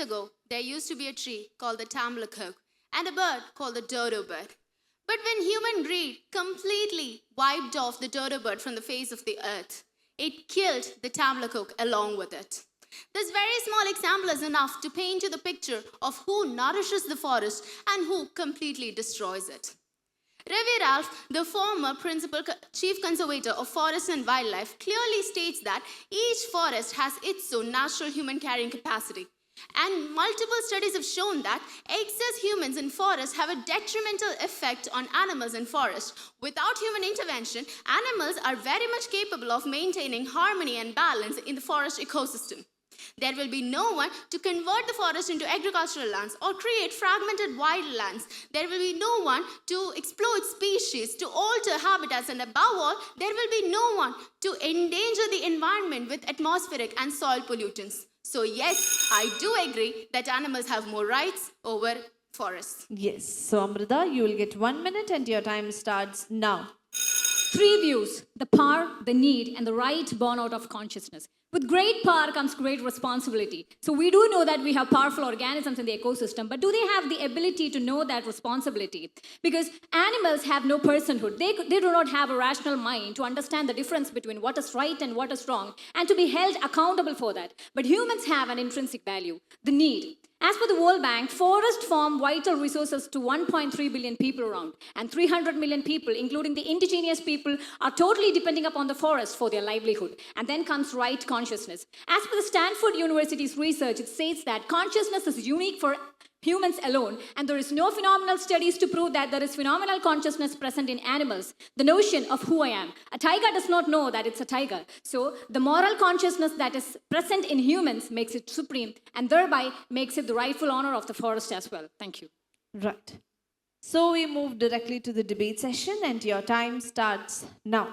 ago, there used to be a tree called the tamlakuk and a bird called the dodo bird. But when human greed completely wiped off the dodo bird from the face of the earth, it killed the tamlakuk along with it. This very small example is enough to paint you the picture of who nourishes the forest and who completely destroys it. Ravi Ralph, the former principal chief conservator of forests and wildlife, clearly states that each forest has its own natural human carrying capacity. And multiple studies have shown that excess humans in forests have a detrimental effect on animals in forests. Without human intervention, animals are very much capable of maintaining harmony and balance in the forest ecosystem. There will be no one to convert the forest into agricultural lands or create fragmented wildlands. There will be no one to exploit species, to alter habitats, and above all, there will be no one to endanger the environment with atmospheric and soil pollutants. So yes, I do agree that animals have more rights over forests. Yes. So Amritha, you will get 1 minute and your time starts now. 3 views: the power, the need, and the right born out of consciousness. With great power comes great responsibility. So we do know that we have powerful organisms in the ecosystem, but do they have the ability to know that responsibility? Because animals have no personhood. They do not have a rational mind to understand the difference between what is right and what is wrong, and to be held accountable for that. But humans have an intrinsic value, the need. As per the World Bank, forests form vital resources to 1.3 billion people around, and 300 million people, including the indigenous people, are totally depending upon the forest for their livelihood. And then comes right consciousness. As per the Stanford University's research, it states that consciousness is unique for humans alone, and there is no phenomenal studies to prove that there is phenomenal consciousness present in animals. The notion of who I am. A tiger does not know that it's a tiger. So the moral consciousness that is present in humans makes it supreme, and thereby makes it the rightful honor of the forest as well. Thank you. Right. So we move directly to the debate session and your time starts now.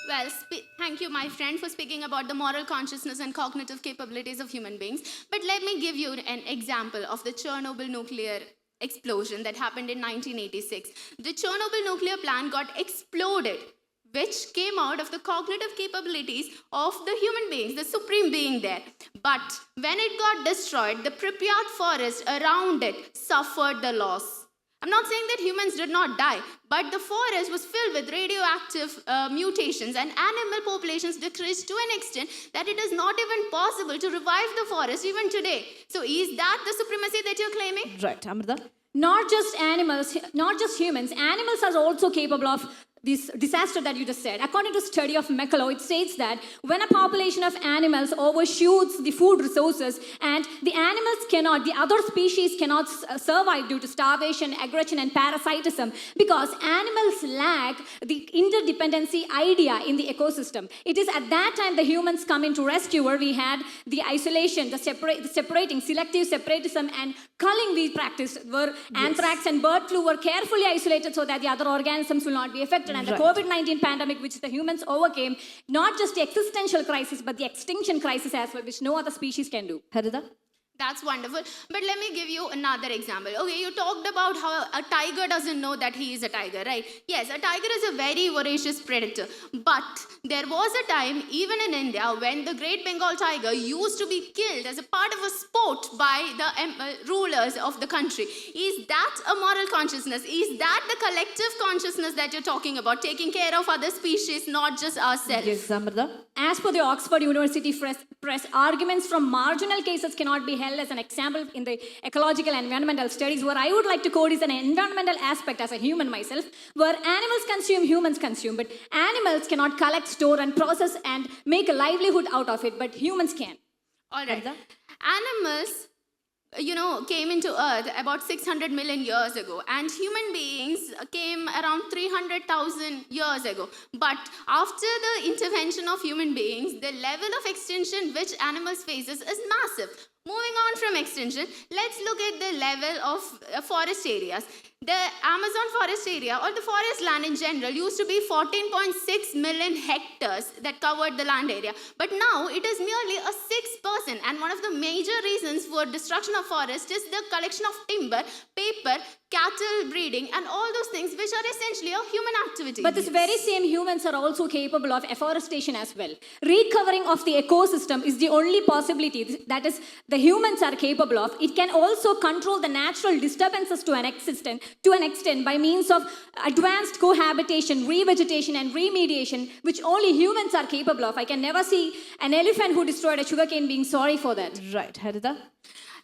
Well, thank you, my friend, for speaking about the moral consciousness and cognitive capabilities of human beings. But let me give you an example of the Chernobyl nuclear explosion that happened in 1986. The Chernobyl nuclear plant got exploded, which came out of the cognitive capabilities of the human beings, the supreme being there. But when it got destroyed, the Pripyat forest around it suffered the loss. I'm not saying that humans did not die, but the forest was filled with radioactive mutations, and animal populations decreased to an extent that it is not even possible to revive the forest even today. So is that the supremacy that you're claiming? Right, Amritha. Not just animals, not just humans, animals are also capable of this disaster that you just said. According to a study of McCullough, it states that when a population of animals overshoots the food resources and the other species cannot survive due to starvation, aggression, and parasitism, because animals lack the interdependency idea in the ecosystem. It is at that time the humans come into rescue, where we had the isolation, the separating, selective separatism and culling we practiced, where anthrax and bird flu were carefully isolated so that the other organisms will not be affected. And the COVID-19 pandemic, which the humans overcame, not just the existential crisis, but the extinction crisis as well, which no other species can do. Haritha? That's wonderful. But let me give you another example. Okay, you talked about how a tiger doesn't know that he is a tiger, right? Yes, a tiger is a very voracious predator. But there was a time, even in India, when the Great Bengal tiger used to be killed as a part of a sport by the rulers of the country. Is that a moral consciousness? Is that the collective consciousness that you're talking about? Taking care of other species, not just ourselves? Yes, Amritha. As per the Oxford University press, arguments from marginal cases cannot be held as an example in the ecological and environmental studies. Where I would like to quote is an environmental aspect as a human myself, where animals consume, humans consume, but animals cannot collect, store, and process and make a livelihood out of it, but humans can. All right. Animals, came into Earth about 600 million years ago, and human beings came around 300,000 years ago. But after the intervention of human beings, the level of extinction which animals faces is massive. Moving on from extinction, let's look at the level of forest areas. The Amazon forest area, or the forest land in general, used to be 14.6 million hectares that covered the land area. But now it is merely a 6%. And one of the major reasons for destruction of forest is the collection of timber, paper, cattle breeding, and all those things which are essentially a human activity. But this very same humans are also capable of afforestation as well. Recovering of the ecosystem is the only possibility that is the humans are capable of. It can also control the natural disturbances to an extent by means of advanced cohabitation, revegetation, and remediation, which only humans are capable of. I can never see an elephant who destroyed a sugarcane being sorry for that. Right, Haritha?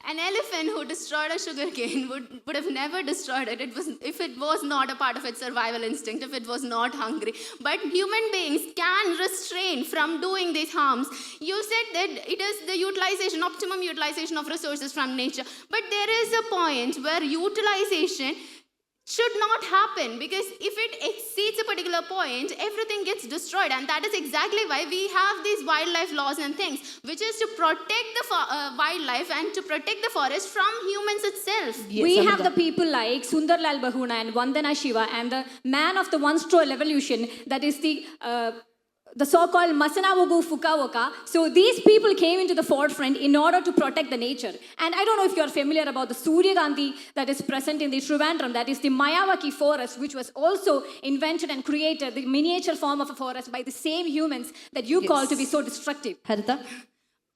An elephant who destroyed a sugarcane would have never destroyed it if it was not a part of its survival instinct, if it was not hungry. But human beings can restrain from doing these harms. You said that it is the optimum utilization of resources from nature. But there is a point where utilization should not happen, because if it exceeds a particular point, everything gets destroyed. And that is exactly why we have these wildlife laws and things, which is to protect the wildlife and to protect the forest from humans itself. Yes, We Amritha. have the people like Sundarlal Bahuna and Vandana Shiva and the man of the one-straw revolution, that is the so-called Masanamugu Fukaoka. So these people came into the forefront in order to protect the nature. And I don't know if you're familiar about the Surya Gandhi that is present in the Trivandrum, that is the Mayavaki forest, which was also invented and created, the miniature form of a forest by the same humans that you call to be so destructive. Haritha?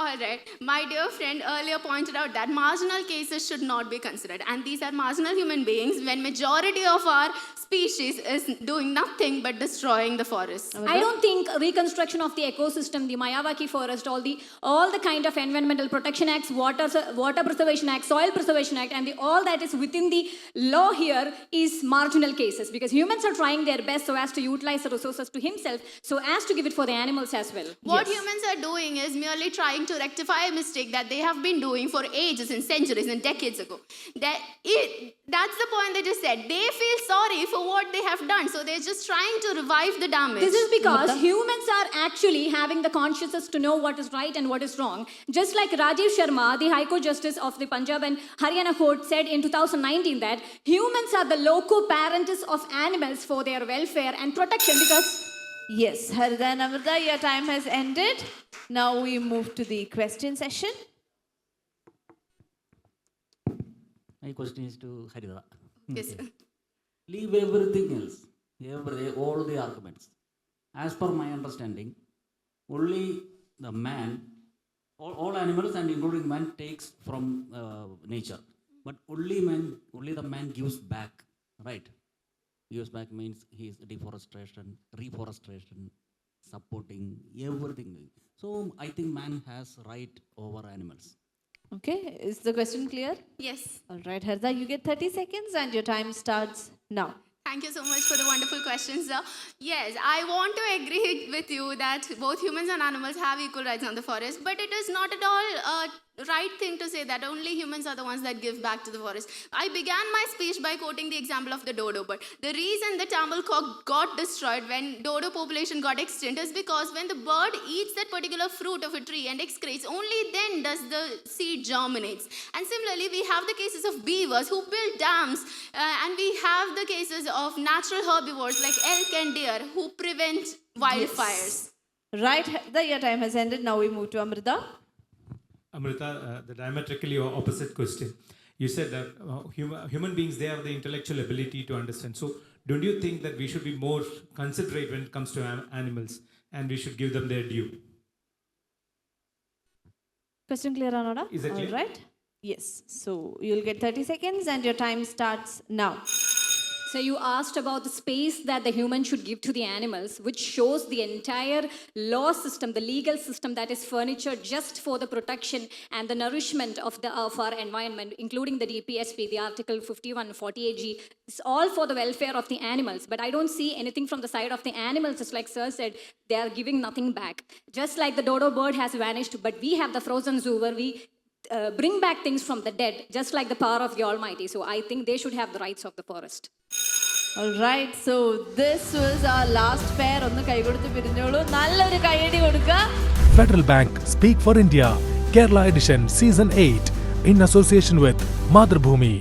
All right. My dear friend earlier pointed out that marginal cases should not be considered. And these are marginal human beings when majority of our species is doing nothing but destroying the forest. I don't think reconstruction of the ecosystem, the Mayavaki forest, all the kind of environmental protection acts, water preservation act, soil preservation act, and all that is within the law here is marginal cases, because humans are trying their best so as to utilize the resources to himself, so as to give it for the animals as well. What humans are doing is merely trying to rectify a mistake that they have been doing for ages and centuries and decades ago. That's the point they just said. They feel sorry for what they have done, so they're just trying to revive the damage. This is because humans are actually having the consciousness to know what is right and what is wrong. Just like Rajiv Sharma, the High Court Justice of the Punjab and Haryana Court, said in 2019 that humans are the loco parentis of animals for their welfare and protection, because Yes, Haritha and Amritha, your time has ended. Now we move to the question session. My question is to Haritha. Yes. Leave everything else, all the arguments. As per my understanding, only the man, all animals and including man takes from nature. But only the man gives back, right? Gives back means he is deforestation, reforestation, supporting everything. So I think man has right over animals. Okay, is the question clear? Yes. All right, Haritha, you get 30 seconds and your time starts now. Thank you so much for the wonderful questions, sir. Yes, I want to agree with you that both humans and animals have equal rights on the forest, but it is not at all right thing to say that only humans are the ones that give back to the forest. I began my speech by quoting the example of the dodo bird. The reason the Tamil cock got destroyed when dodo population got extinct is because when the bird eats that particular fruit of a tree and excretes, only then does the seed germinates. And similarly, we have the cases of beavers who build dams, and we have the cases of natural herbivores like elk and deer who prevent wildfires. Right, Haritha, your time has ended. Now we move to Amritha. Amritha, the diametrically opposite question. You said that human beings, they have the intellectual ability to understand. So don't you think that we should be more considerate when it comes to animals and we should give them their due? Question clear, Anoda? Is it clear? All right. Yes. So you'll get 30 seconds and your time starts now. So you asked about the space that the human should give to the animals, which shows the entire law system, the legal system that is furnished just for the protection and the nourishment of our environment, including the DPSP, the Article 51, 48G. It's all for the welfare of the animals. But I don't see anything from the side of the animals, just like Sir said, they are giving nothing back. Just like the dodo bird has vanished, but we have the frozen zoo where we bring back things from the dead, just like the power of the Almighty. So I think they should have the rights of the forest. All right, so this was our last pair. ഒന്ന് കൈ കൊടുത്ത് പിരിഞ്ഞോളൂ. നല്ലൊരു കൈയടി കൊടുക്കുക. Federal Bank Speak for India, Kerala Edition Season 8 in association with Mathrubhumi.